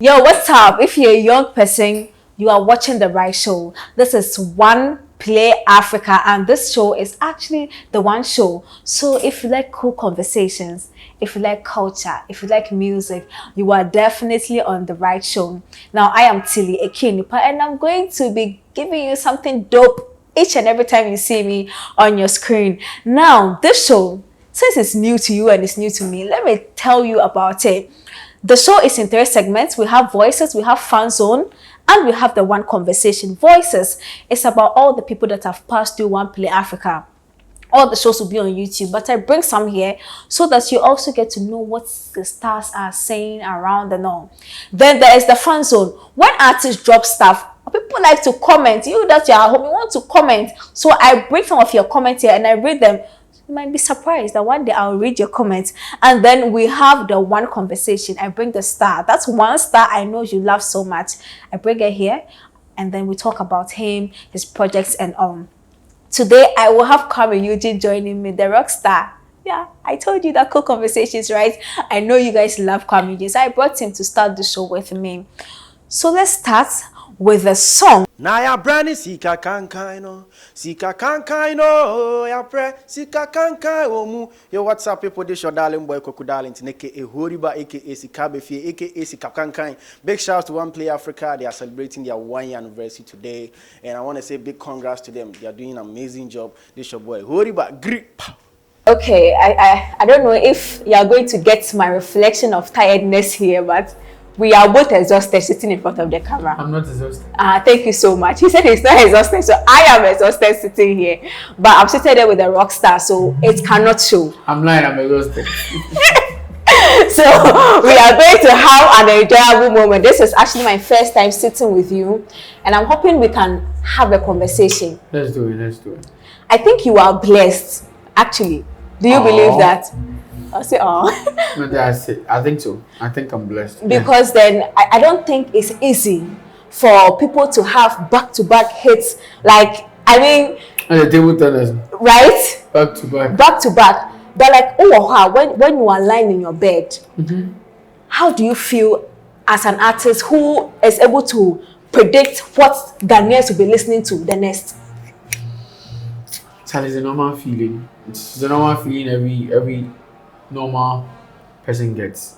Yo, what's up? If you're a young person, you are watching the right show. This is OnePlay Africa, and this show is actually the one show. So if you like cool conversations, if you like culture, if you like music, you are definitely on the right show. Now, I am Tilly Ekinipa, and I'm going to be giving you something dope each and every time you see me on your screen. Now, this show, since it's new to you and it's new to me, let me tell you about it. The show is in 3 segments. We have voices, we have fan zone, and we have the one conversation. Voices is about all the people that have passed through OnePlay Africa. All the shows will be on YouTube, but I bring some here so that you also get to know what the stars are saying around and all. Then there is the fan zone. When artists drop stuff, people like to comment. You that you're at home, you want to comment. So I bring some of your comments here and I read them. You might be surprised that one day I'll read your comments. And then we have the one conversation. I bring the star. That's one star I know you love so much. I bring it here and then we talk about him, his projects and all. Today I will have Kuami Eugene joining me, the rock star. Yeah, I told you that cool conversations, right? I know you guys love Kuami Eugene, so I brought him to start the show with me. So let's start with a song. Na ya brani sika kankaino, ya pre sika kankai omu. Yo, what's up, people? This your darling boy Koku Darling, aka Horiba, aka Sika Befi, aka Sika Kankai. Big shout out to OnePlay Africa. They are celebrating their 1-year anniversary today, and I want to say big congrats to them. They are doing an amazing job. This your boy Horiba Grip. Okay, I don't know if you are going to get my reflection of tiredness here, but we are both exhausted sitting in front of the camera. I'm not exhausted. Thank you so much. He said he's not exhausted, so I am exhausted sitting here. But I'm sitting there with a rock star, so it cannot show. I'm lying, I'm exhausted. So we are going to have an enjoyable moment. This is actually my first time sitting with you, and I'm hoping we can have a conversation. Let's do it. I think you are blessed, actually. Do you believe that? I'll say, oh. No, that's it. I think so. I think I'm blessed. Because then I don't think it's easy for people to have back-to-back hits. Like, I mean, And the table tennis. right? Back to back. Back-to-back. But like, oh, wow, when you are lying in your bed, how do you feel as an artist who is able to predict what Ghanaians will be listening to the next? That is a normal feeling. It's a normal feeling every normal person gets.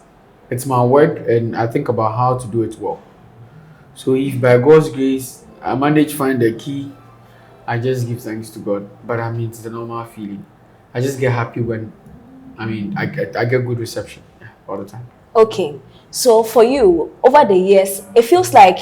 It's my work and I think about how to do it well. So if by God's grace I manage to find the key, I just give thanks to God. But I mean, it's a normal feeling. I just get happy when I get good reception all the time. Okay, so for you, over the years, it feels like,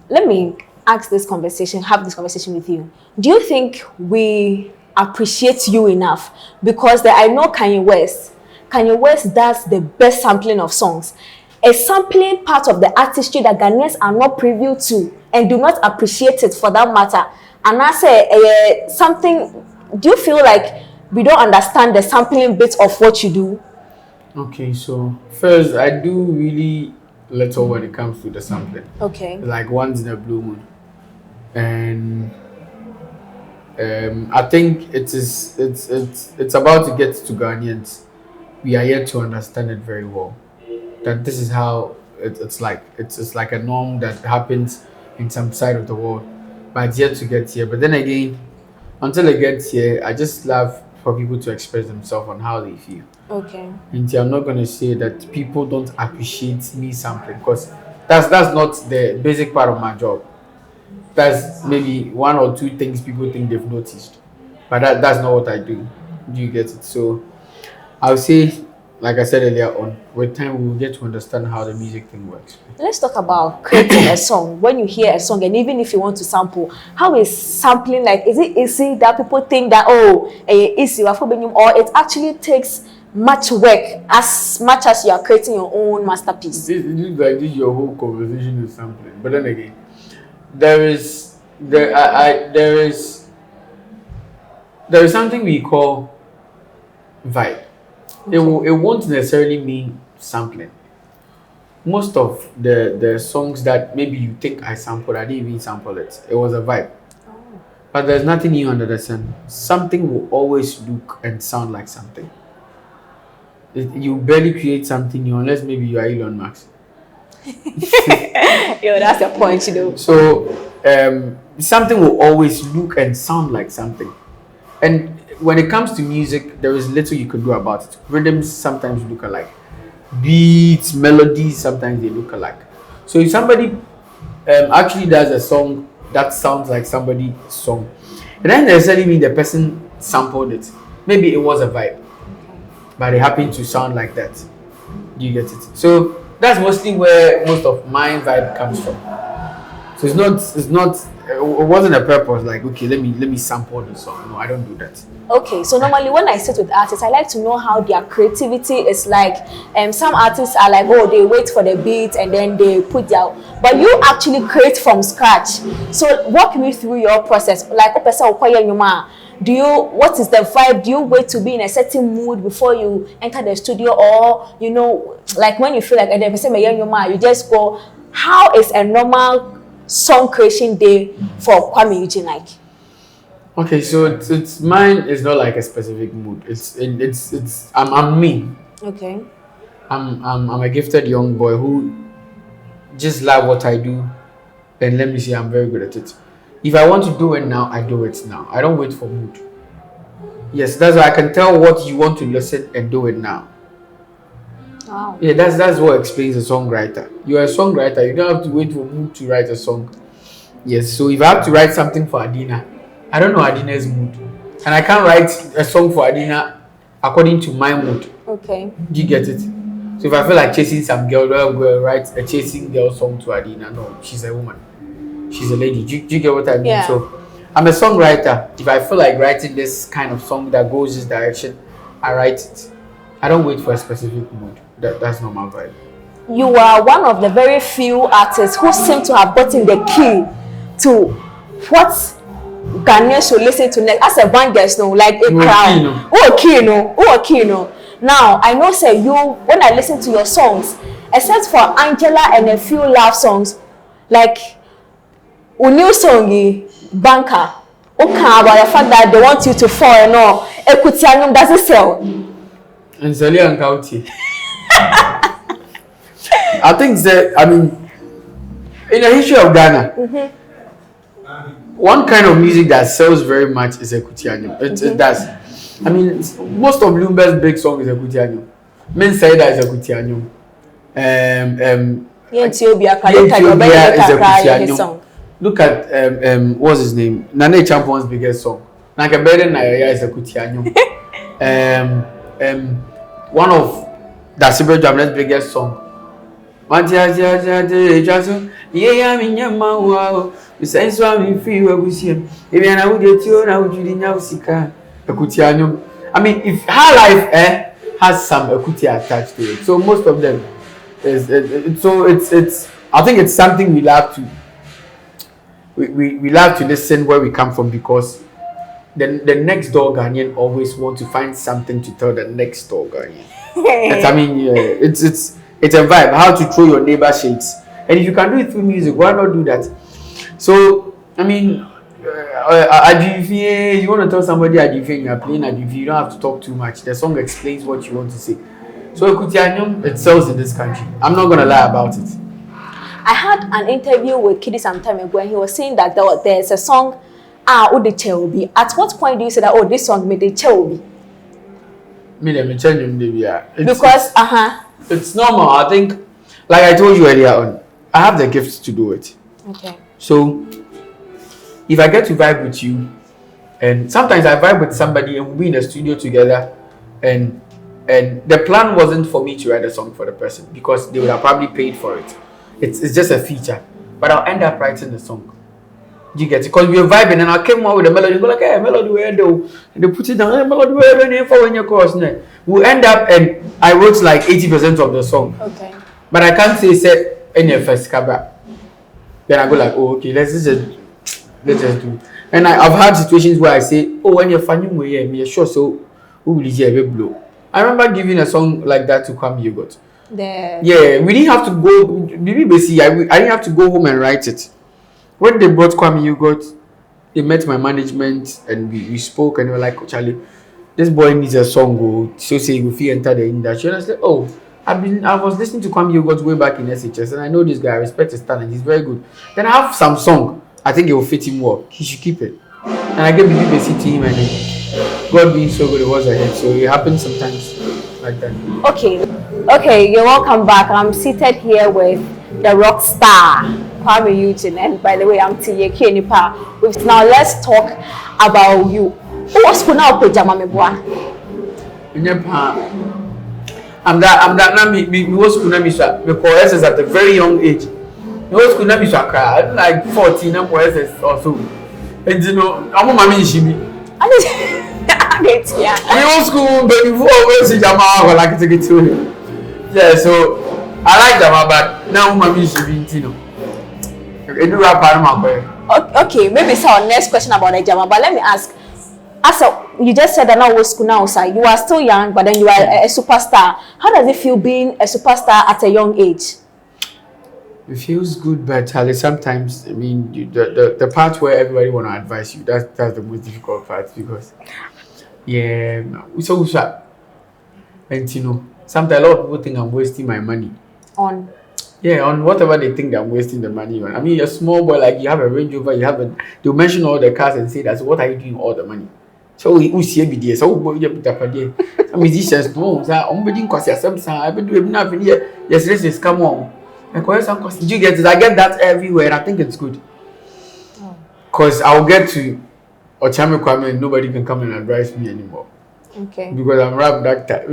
let me have this conversation with you. Do you think we appreciate you enough? Because I know Kanye West does the best sampling of songs. A sampling part of the artistry that Ghanaians are not privy to and do not appreciate it for that matter. And I say something, do you feel like we don't understand the sampling bit of what you do? Okay, so first I do really little when it comes to the sampling. Okay. Like once in a blue moon. And I think it's about to get to Ghanaians. We are yet to understand it very well. That this is how it's like. It's like a norm that happens in some side of the world, but it's yet to get here. But then again, until it gets here, I just love for people to express themselves on how they feel. Okay. And I'm not gonna say that people don't appreciate me sampling because that's not the basic part of my job. That's maybe 1 or 2 things people think they've noticed, but that's not what I do. Do you get it? So I'll say, like I said earlier on, with time we will get to understand how the music thing works. Let's talk about creating a song. When you hear a song, and even if you want to sample, how is sampling like? Is it easy that people think that easy, or it actually takes much work as much as you are creating your own masterpiece? This your whole conversation is sampling, but then again, there is something we call vibe. It won't necessarily mean sampling. Most of the songs that maybe you think I sampled, I didn't even sample it. It was a vibe. But there's nothing new under the sun. Something will always look and sound like something. You barely create something new unless maybe you are Elon Musk. Yo, that's the point, you know. So something will always look and sound like something. And when it comes to music, there is little you can do about it. Rhythms sometimes look alike. Beats, melodies, sometimes they look alike. So if somebody actually does a song that sounds like somebody's song, it doesn't necessarily mean the person sampled it. Maybe it was a vibe, but it happened to sound like that. Do you get it? So that's mostly where most of my vibe comes from. So it wasn't a purpose like, okay, let me sample the song. No, I don't do that. Okay, so normally when I sit with artists, I like to know how their creativity is like. Some artists are like, oh, they wait for the beat and then they put their. But you actually create from scratch. So walk me through your process. Like, do you? What is the vibe? Do you wait to be in a certain mood before you enter the studio, or like when you feel like you just go? How is a normal song creation day for Kuami Eugene like? Okay, so it's mine is not like a specific mood. I'm me. Okay. I'm a gifted young boy who just love what I do, and let me see, I'm very good at it. If I want to do it now, I do it now. I don't wait for mood. Yes, that's why I can tell what you want to listen and do it now. Wow. Yeah, that's what explains a songwriter. You're a songwriter. You don't have to wait for mood to write a song. Yes, so if I have to write something for Adina, I don't know Adina's mood, and I can't write a song for Adina according to my mood. Okay. Do you get it? So if I feel like chasing some girl, I'll go write a chasing girl song to Adina. No, she's a woman. She's a lady. Do you get what I mean? Yeah. So I'm a songwriter. If I feel like writing this kind of song that goes this direction, I write it. I don't wait for a specific mood. That's not my vibe. You are one of the very few artists who seem to have gotten the key to what Ghanaians should listen to next. As a one guest, no, like a crowd. Oh, okay, no. Now I know, say you when I listen to your songs, except for Angela and a few love songs, like a new song, Banker. Okay, about the fact that they want you to fall and all. Ekutianum doesn't sell. And Sally and Kauti. I think that, I mean, in the history of Ghana, one kind of music that sells very much is Ekutianum. It does. I mean, most of Lumber's big song is Ekutianum. Men say that is Ekutianum. Ethiopia is Ekutianum. Look at what's his name? Nane Champion's biggest song. Nakabeden Naya is Ekutianum. One of Dasibre Jamlet's biggest song. I mean, if her life has some Ekuti attached to it, so most of them is so it's I think it's something we love to we love to listen where we come from, because the next door Ghanaian always want to find something to tell the next door Ghanaian. I mean, yeah, it's a vibe. How to throw your neighbor shades, and if you can do it through music, why not do that? So I mean, you want to tell somebody you are playing you don't have to talk too much. The song explains what you want to say. So Ekutianum, it sells in this country. I'm not gonna lie about it. I had an interview with Kiddy some time ago, and he was saying that there's a song, Ode Cheobi. At what point do you say that, this song made the Cheobi? Because it's normal. I think, like I told you earlier on, I have the gift to do it. Okay. So if I get to vibe with you, and sometimes I vibe with somebody and we'll be in the studio together, and the plan wasn't for me to write a song for the person, because they would have probably paid for it. It's just a feature, but I'll end up writing the song. You get it? Because we were vibing, and I came out with a melody. Go like, hey, melody where do? And they put it down. Hey, melody where do? For when your chorus, ne? We end up, and I wrote like 80% of the song. Okay. But I can't say any first cabra. Then I go like, oh, okay, let's just do. And I've had situations where I say, oh, when you're finding way, me sure so who will you blow? I remember giving a song like that to Kuami Eugene. Yeah, we didn't have to go. Maybe basically, I didn't have to go home and write it. When they brought Kuami Eugene, they met my management and we spoke, and they were like, oh, Charlie, this boy needs a song. So say if he enter the industry, and I said, oh, I was listening to Kuami Eugene way back in SHS, and I know this guy. I respect his talent. He's very good. Then I have some song. I think it will fit him well. He should keep it. And I gave the BBC to him, and then God being so good, it was a hit. So it happens sometimes like that. Okay, you're welcome back. I'm seated here with the rock star, Kuami Eugene, and by the way, I'm Tiyeki Nipa. Now let's talk about you. Who was now pajama meboa? I'm that now me was kuna misha because SS at a very young age. Me was kuna misha cry. I'm like 14 and SS or so. And you know, I'm a mommy shibi. Yeah. Me was school but before always jama I like to get to him. Yeah, so I like jama but now mommy shibi, you know. Okay, maybe it's our next question about the jama, but let me ask. You just said that now was school now, sir. You are still young, but then you are a superstar. How does it feel being a superstar at a young age? It feels good, but Charlie, sometimes I mean the part where everybody want to advise you, that's the most difficult part because so and you know sometimes a lot of people think I'm wasting my money on whatever they think that I'm wasting the money on. I mean, you're a small boy, like you have a Range Rover, they'll mention all the cars and say that. So what are you doing all the money? So we see every day. So we get up there. Some musicians don't. I'm being cautious. Sometimes I've been doing nothing here. Yes, let's come on. And did you get it? I get that everywhere, and I think it's good. Cause I'll get to Ochame Kwame and nobody can come and advise me anymore. Okay. Because I'm rap doctor.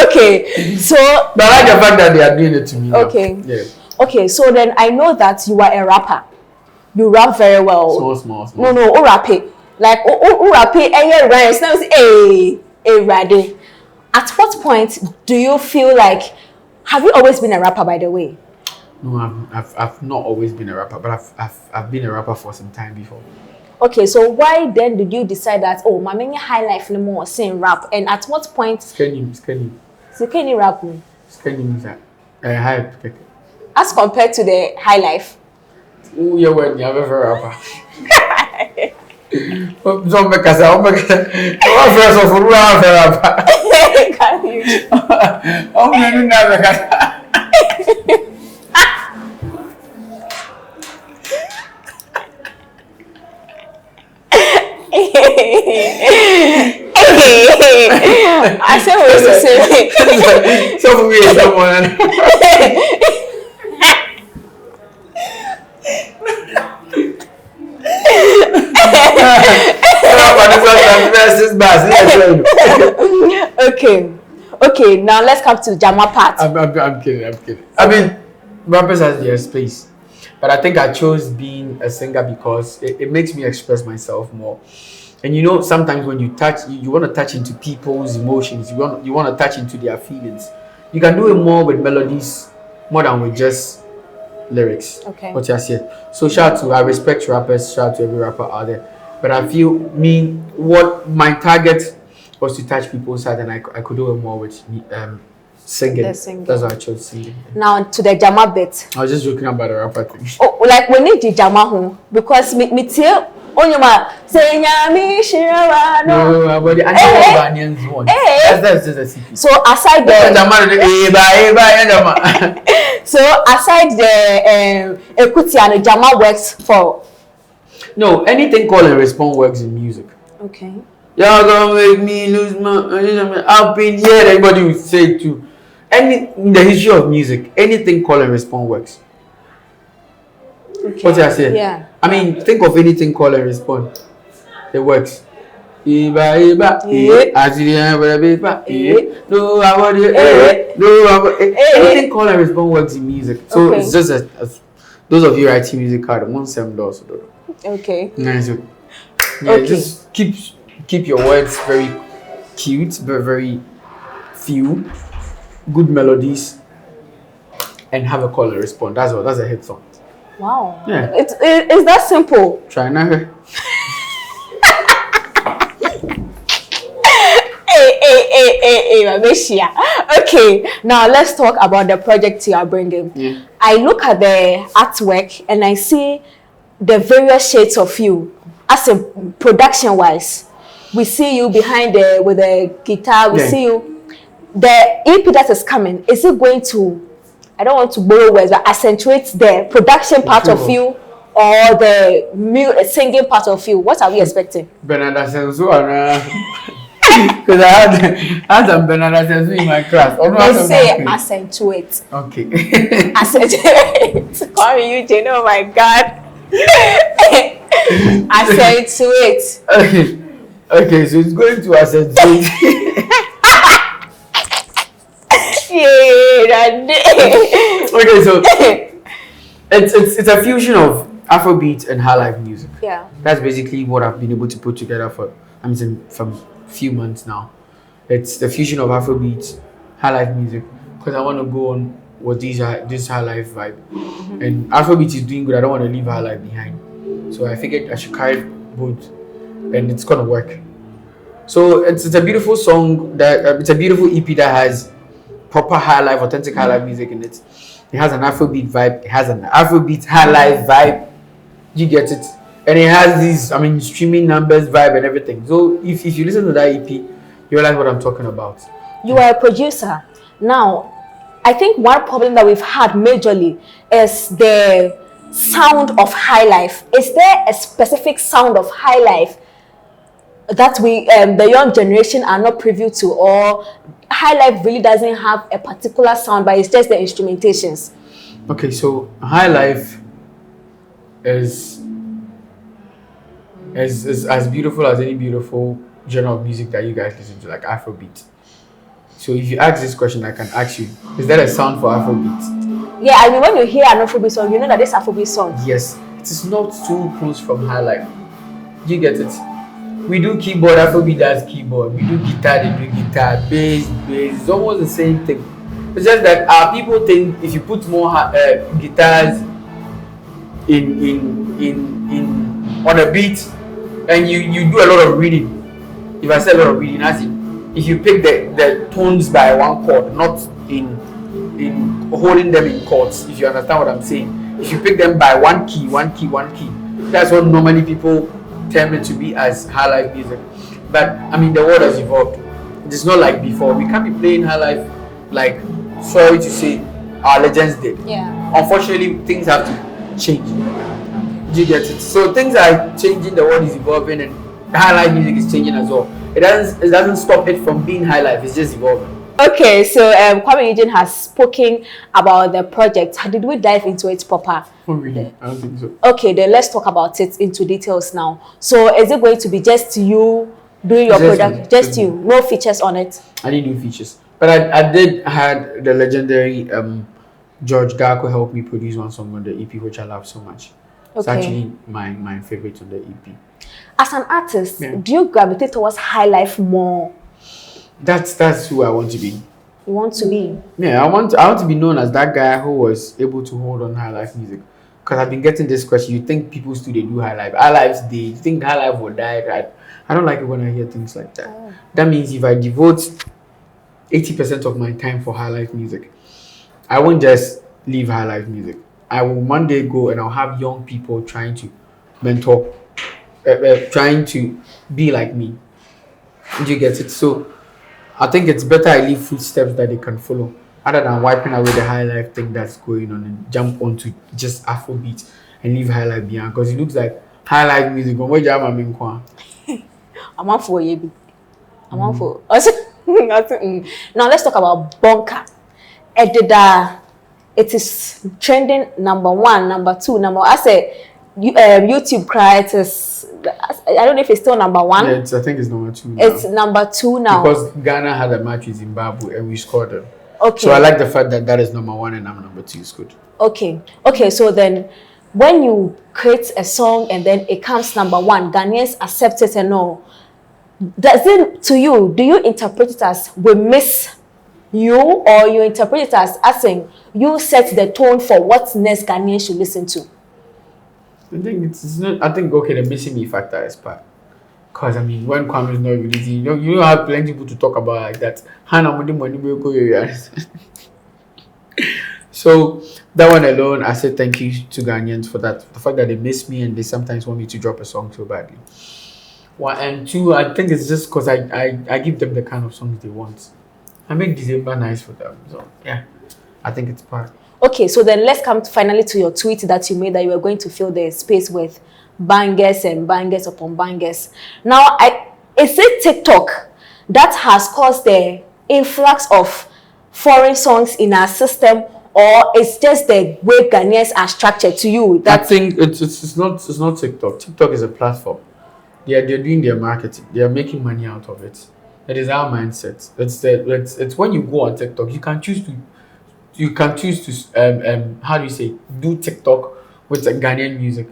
Okay, so but I like the fact that they are doing it to me. Okay. Now. Yeah. Okay, so then I know that you are a rapper. You rap very well. Small. No, rap it. Like rap it and you rhymes. Now say ready. At what point do you feel like have you always been a rapper, by the way? No, I've not always been a rapper, but I've been a rapper for some time before. Okay, so why then did you decide that my main high life no more sing rap? And at what point Skinny. So can you rap me? Skinny means that high. As compared to the high life. Oh, you're when you have a rapper. Don't make us out. First of all, rapper. Can you? Oh, you never got. I said what to say. So we are someone. Okay, now let's come to the Jama part. I'm kidding. I mean, rappers has their space. But I think I chose being a singer because it makes me express myself more. And you know, sometimes when you touch, you want to touch into people's emotions. You want to touch into their feelings. You can do it more with melodies, more than with just lyrics. Okay. What you said. So I respect rappers. Shout out to every rapper out there. But I feel what my target was to touch people's side, and I could do it more with singing. That's why I chose singing. Now to the Jama bit. I was just joking about the rapper thing. Oh, like we need the Jama home because me tell Onyema say nyami shirawa no. But I know Ghanaians want. That's just a secret. So aside the equity and the Jama works for. No, anything call and respond works in music. Okay. Y'all gonna make me lose my. I've been here. Everybody will say it too. In the history of music, anything call and respond works. Okay. What I say? Yeah. I mean, think of anything call and respond. It works. Anything call and respond works in music. So it's just as those of you writing music card, $1 Okay. Nice. Just keep your words very cute, but very few, good melodies, and have a call and respond. That's all. That's a hit song. Wow. Yeah. It's that simple. Try now. Hey, okay, now let's talk about the project you are bringing. Yeah. I look at the artwork and I see the various shades of you as a production-wise. we see you behind there with a guitar. We Yeah. see you. The EP that is coming, is it going to, I don't want to borrow words, but accentuate the production part of Sure. you or the singing part of you? What are we expecting? Bernarda Sensu, because I had some Bernarda Sensu in my class. Oh, no, I They don't say know. accentuate. Okay. Accentuate. Kuami Eugene, oh my God. Accentuate. Okay. Okay, so it's going to accentuate. Yeah, Okay, so it's a fusion of Afrobeat and high life music. yeah. That's basically what I've been able to put together for from a few months now. It's the fusion of Afrobeat, high life music, because I want to go on with this high life vibe. And Afrobeat is doing good. I don't want to leave high life behind, so I figured I should carry both, and it's gonna work. So it's a beautiful song that it's a beautiful EP that has proper high life, authentic high life music in it. It has an Afrobeat vibe. It has an Afrobeat high life vibe. You get it, and it has these, streaming numbers vibe and everything. So if you listen to that EP, you realize what I'm talking about. You are a producer. Now, I think one problem that we've had majorly is the sound of high life. Is there a specific sound of high life that we, the young generation, are not privy to, or high life really doesn't have a particular sound, but it's just the instrumentations? Okay, so high life is as beautiful as any beautiful genre of music that you guys listen to, like Afrobeat. So if you ask this question, I can ask you: is there a sound for Afrobeat? Yeah, I mean, when you hear an Afrobeat song, you know that this Afrobeat song. Yes, it is not too close from high life. You get it? We do keyboard, Afrobeat does keyboard. We do guitar, they do guitar. Bass. It's almost the same thing. It's just that our people think if you put more guitars in on a beat, and you do a lot of reading. If I say a lot of reading, as if you pick the tones by one chord, not in holding them in chords, if you understand what I'm saying. If you pick them by one key, that's what normally people term it to be as high life music. But the world has evolved. It's not like before. We can't be playing high life like, sorry to say, our legends did. Yeah. Unfortunately, things have to change. Do you get it? So things are changing, the world is evolving, and high life music is changing as well. It doesn't stop it from being high life, it's just evolving. Okay, so Kuami Eugene has spoken about the project. Did we dive into it proper? Oh, really? I don't think so. Okay, then let's talk about it into details now. So is it going to be just you doing your Just product? me. Just you, no features on it? I didn't do features, but I did had the legendary George Garko help me produce one song on the EP, which I love so much. It's Okay. actually my favorite on the EP. As an artist, Yeah. do you gravitate towards high life more? That's who I want to be. You want to be? Yeah, I want to be known as that guy who was able to hold on high life music. Because I've been getting this question. You think people still they do high life? High lives they you think high life will die, right? I don't like it when I hear things like that. Oh. That means if I devote 80% of my time for high life music, I won't just leave high life music. I will one day go and I'll have young people trying to mentor, trying to be like me. Do you get it? So I think it's better I leave footsteps that they can follow, other than wiping away the high life thing that's going on and jump onto just Afrobeat and leave high life behind. Because it looks like high life music. I'm on for you. I'm on for. Now let's talk about Bonka. It is trending number 1, number 2, I say YouTube cry. It is. I don't know if it's still number 1. Yeah, I think it's number 2 now. It's number 2 now. Because Ghana had a match with Zimbabwe and we scored them. Okay. So I like the fact that is number 1 and I'm number 2. It's good. Okay. So then, when you create a song and then it comes number 1, Ghanaians accept it and all. Does it to you? Do you interpret it as we miss you, or you interpret it as in you set the tone for what next Ghanaians should listen to? I think it's not. I think okay, the missing me factor is part. Cause when Kwame is not releasing, you don't have plenty of people to talk about like that. So that one alone, I said thank you to Ghanaians for that. The fact that they miss me and they sometimes want me to drop a song so badly. One and two, I think it's just because I give them the kind of songs they want. I make December nice for them. So yeah, I think it's part. Okay, so then let's come finally to your tweet that you made that you were going to fill the space with bangers and bangers upon bangers. Now, is it TikTok that has caused the influx of foreign songs in our system, or it's just the way Ghanaians are structured to you? I think it's not TikTok. TikTok is a platform. They're doing their marketing. They are making money out of it. It is our mindset. It's when you go on TikTok, you can choose to how do you say, do TikTok with the Ghanaian music.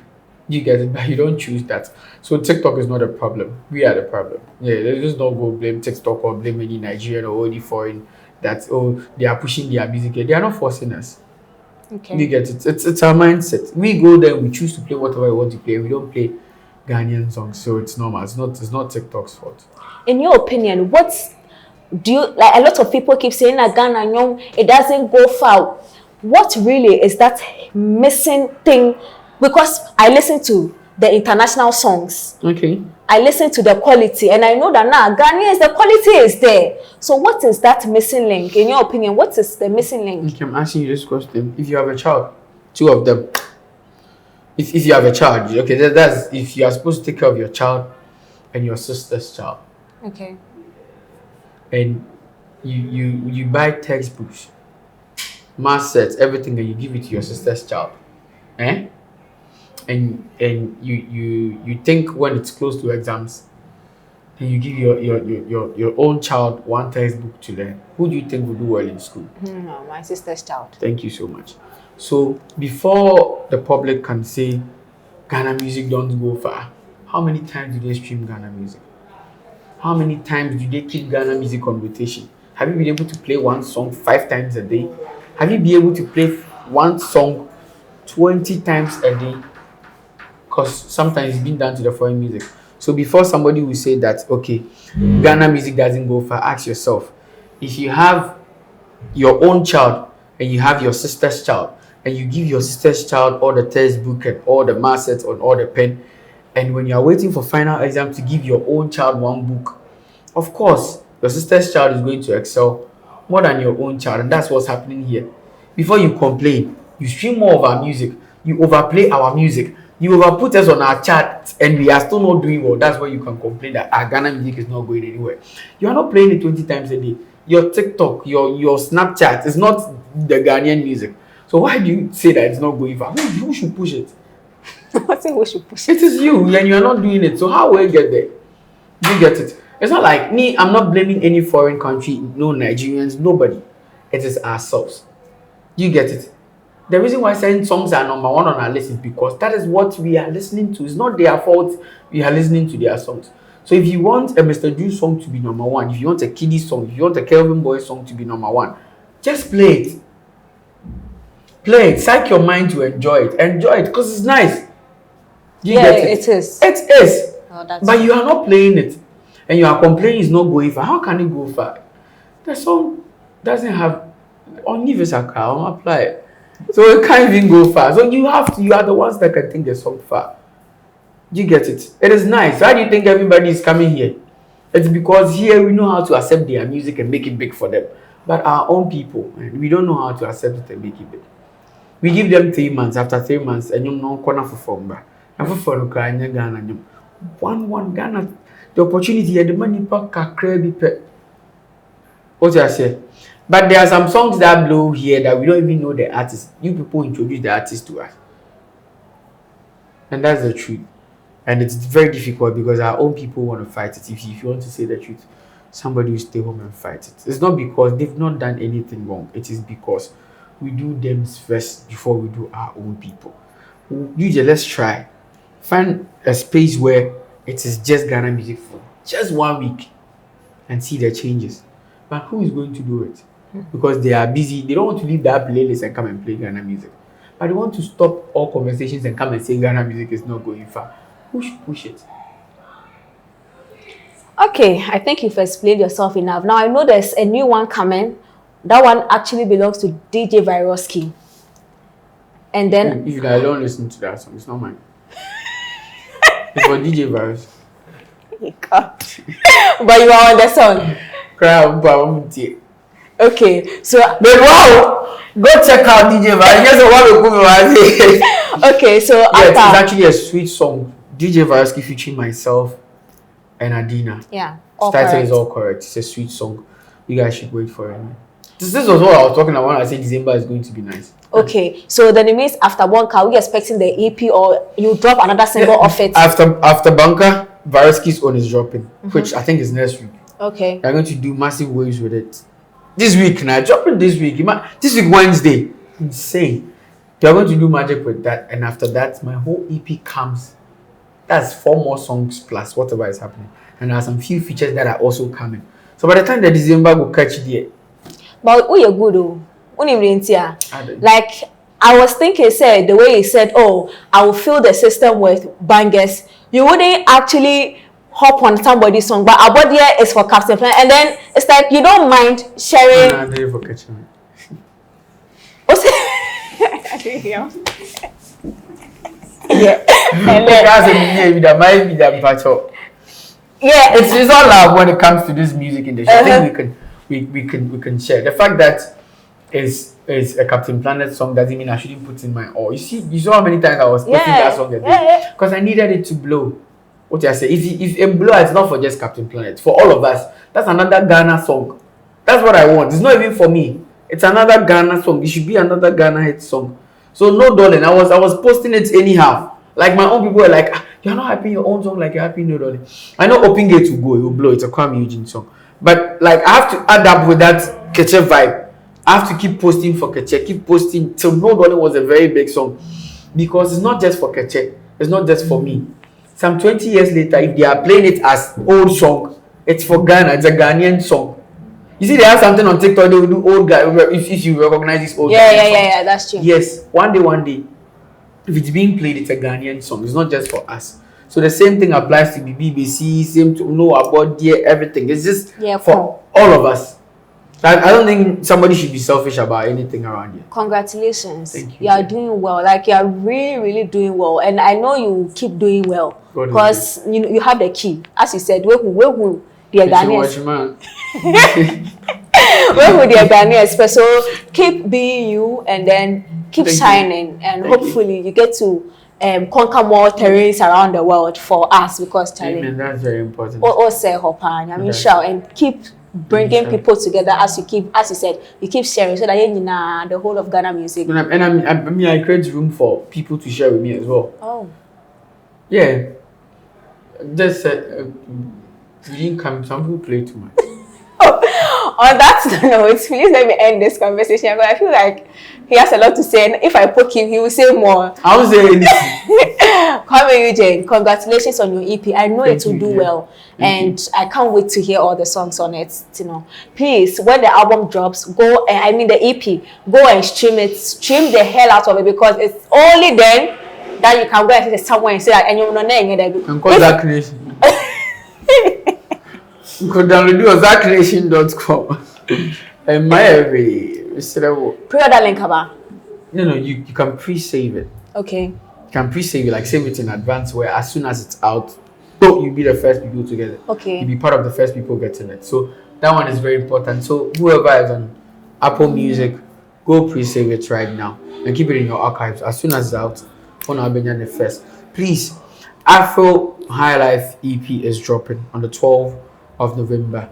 You get it, but you don't choose that. So TikTok is not a problem. We are the problem. Yeah, let's just not go blame TikTok or blame any Nigerian or any foreign that they are pushing their music here. They are not forcing us. Okay. You get it. It's our mindset. We go there, we choose to play whatever we want to play. We don't play Ghanaian songs, so it's normal. It's not TikTok's fault. In your opinion, what do you like? A lot of people keep saying that Ghana, it doesn't go far. What really is that missing thing? Because I listen to the international songs. Okay. I listen to the quality, and I know that now Ghanaians, the quality is there. So what is that missing link? In your opinion, what is the missing link? Okay, I'm asking you this question. If you have a child, two of them. If you have a child, okay, that's if you are supposed to take care of your child and your sister's child. Okay. And you buy textbooks, math sets, everything, and you give it to your sister's child. And you think when it's close to exams, then you give your own child one textbook to learn. Who do you think will do well in school? No, my sister's child. Thank you so much. So before the public can say Ghana music don't go far, how many times do they stream Ghana music? How many times do they keep Ghana music on rotation? Have you been able to play one song 5 times a day? Have you been able to play one song 20 times a day? Because sometimes it's been done to the foreign music. So before somebody will say that, okay, Ghana music doesn't go far, ask yourself, if you have your own child and you have your sister's child, and you give your sister's child all the textbook and all the math sets and all the pen, and when you are waiting for final exam to give your own child one book, of course, your sister's child is going to excel more than your own child, and that's what's happening here. Before you complain, you stream more of our music, you overplay our music, you overput us on our chart, and we are still not doing well. That's why you can complain that our Ghana music is not going anywhere. You are not playing it 20 times a day. Your TikTok, your Snapchat is not the Ghanaian music. So why do you say that it's not going far? Who should push it? I think we should push it. It is you, and you are not doing it. So how will you get there? You get it? It's not like me. I'm not blaming any foreign country, no Nigerians, nobody. It is ourselves. You get it? The reason why certain songs are number 1 on our list is because that is what we are listening to. It's not their fault. We are listening to their songs. So if you want a Mr. Drew song to be number 1, if you want a Kiddie song, if you want a Kelvin Boy song to be number 1, just play it. Play it. Psych your mind to enjoy it. Enjoy it because it's nice. You get it? It is. It is. Oh, that's but you are not playing it. And you are complaining it's not going far. How can it go far? The song doesn't have universal car. Apply it. So it can't even go far. So you are the ones that can take the song far. You get it? It is nice. Why do you think everybody is coming here? It's because here we know how to accept their music and make it big for them. But our own people, we don't know how to accept it and make it big. We give them 3 months. After 3 months, and you know, corner for form. And for Ghana, 1 Ghana, the opportunity and the money pack crazy pet. What I say? But there are some songs that blow here that we don't even know the artist. You people introduce the artist to us, and that's the truth. And it's very difficult because our own people want to fight it. If you want to say the truth, somebody will stay home and fight it. It's not because they've not done anything wrong. It is because we do them first before we do our own people. Let's try. Find a space where it is just Ghana music for just 1 week and see the changes. But who is going to do it? Because they are busy. They don't want to leave that playlist and come and play Ghana music. But they want to stop all conversations and come and say Ghana music is not going far. Who should push it? Okay, I think you've explained yourself enough. Now I know there's a new one coming. That one actually belongs to DJ Viroski. And then if I don't listen to that song, it's not mine. It's for DJ Virus. God. But you are on the song. Crowd, Okay, so but wow, go check out DJ Virus. okay, so Yeah, it's after actually a sweet song. DJ Virus featuring myself and Adina. yeah, The all title correct. is all correct. It's a sweet song. You guys should wait for it. This was what I was talking about when I said December is going to be nice. Okay, so then it means after one car, we expecting the EP or you drop another single off it. After Banker, Varusky's own is dropping, which I think is next week. Okay. They're going to do massive waves with it. This week now, dropping this week. This week Wednesday. Insane. They're going to do magic with that, and after that, my whole EP comes. That's 4 more songs plus whatever is happening. And there are some few features that are also coming. So by the time the December will catch there. But you're good though. don't- Like I was thinking, said the way he said, "Oh, I will fill the system with bangers." You wouldn't actually hop on somebody's song, but our body is for Captain Planet, and then it's like you don't mind sharing. Nah, they're for catching me. I didn't hear. Yeah, and then, That's a media that might be that patcho. yeah, It's all love when it comes to this music industry. I think we can share the fact that is a Captain Planet song doesn't mean I shouldn't put in my all. You saw how many times I was posting that song because I needed it to blow. What I say, if it blow, it's not for just Captain Planet, for all of us. That's another Ghana song. That's what I want. It's not even for me. It's another Ghana song. It should be another Ghana hit song. So no darling, I was posting it anyhow. Like my own people were like, you're not happy in your own song like you're happy in no darling. I know Open Gate will go, it will blow. It's a Kuami Eugene song. But like I have to add up with that Keche vibe. I have to keep posting for Keche, keep posting till No Darling was a very big song. Because it's not just for Keche, it's not just for me. Some 20 years later, if they are playing it as old song, it's for Ghana, it's a Ghanaian song. You see, they have something on TikTok, they will do old guy, if you recognize this old guy. Yeah, that's true. Yes, one day, if it's being played, it's a Ghanaian song. It's not just for us. So the same thing applies to the BBC, same to know about there, everything. It's just for all of us. I don't think somebody should be selfish about anything around here. Congratulations. Thank you. You are doing well. Like you are really, really doing well. And I know you keep doing well. Because you have the key. As you said, where who the Ghanaians. Where would the Ghanaians? So keep being you and then keep shining. And hopefully you get to conquer more terrains around the world for us because Amen, that's very important. And keep bringing people together as you said, you keep sharing so that the whole of Ghana music. And I create room for people to share with me as well. Oh. Yeah. Just said, we didn't come, some people play too much. On that note, please let me end this conversation because I feel like he has a lot to say, and if I poke him, he will say more. I won't say anything. Kuami Eugene, congratulations on your EP. I know it will do well, and I can't wait to hear all the songs on it. Please, when the album drops, the EP, go and stream it, stream the hell out of it because it's only then that you can go and sit somewhere and say that, and you're not there. And call that creation. You could download zakcreation.com and my pre-order link about. No, you can pre-save it. Okay. You can pre-save it, like save it in advance where as soon as it's out, you'll be the first people to get it. Okay. You'll be part of the first people getting it. So that one is very important. So whoever is on Apple Music, go pre-save it right now and keep it in your archives. As soon as it's out, on our the first. Please, AfroHigh Life EP is dropping on the 12th of November.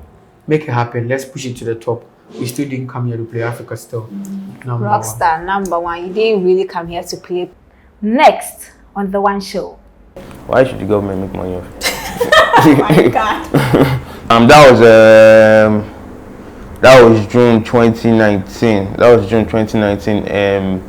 Make it happen. Let's push it to the top. We still didn't come here to play Africa still. Rockstar number one. You didn't really come here to play. Next on the One Show. Why should the government make money off it? Oh my God. That was June 2019. That was June 2019.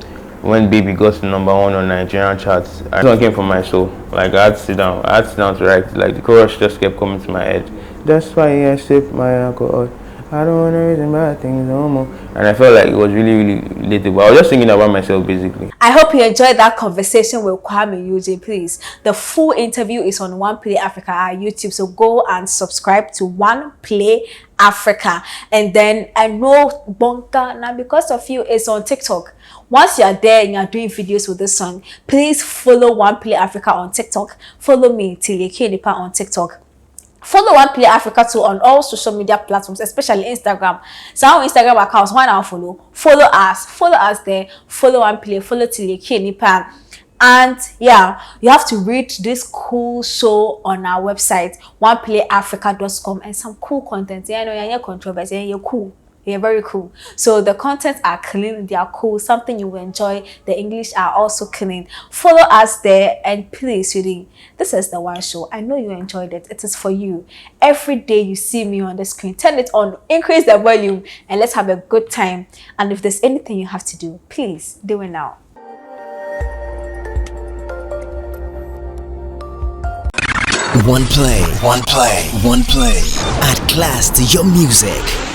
When Baby got to #1 on Nigerian charts. This one came from my soul. Like I had to sit down to write. Like the chorus just kept coming to my head. That's why I sip my alcohol. I don't want to reason bad things no more. And I felt like it was really, really relatable. I was just thinking about myself basically. I hope you enjoyed that conversation with Kuami Eugene, please. The full interview is on OnePlay Africa our YouTube. So go and subscribe to OnePlay Africa. And then I know Bonka now because of you is on TikTok. Once you're there and you're doing videos with this song, please follow OnePlay Africa on TikTok. Follow me, Tilie Kenipa on TikTok. Follow OnePlay Africa too on all social media platforms, especially Instagram. Some Instagram accounts, why not follow? Follow us there. Follow OnePlay, follow Tileke Nipan. And yeah, you have to read this cool show on our website, oneplayafrica.com, and some cool content. Yeah, I know you're controversy, and you're cool. You're very cool. So the contents are clean, they are cool, something you will enjoy. The English are also clean. Follow us there, and please, really, this is the one show. I know you enjoyed it. It is for you. Every day you see me on the screen, turn it on, increase the volume, and let's have a good time. And if there's anything you have to do, please do it now. OnePlay. Add class to your music.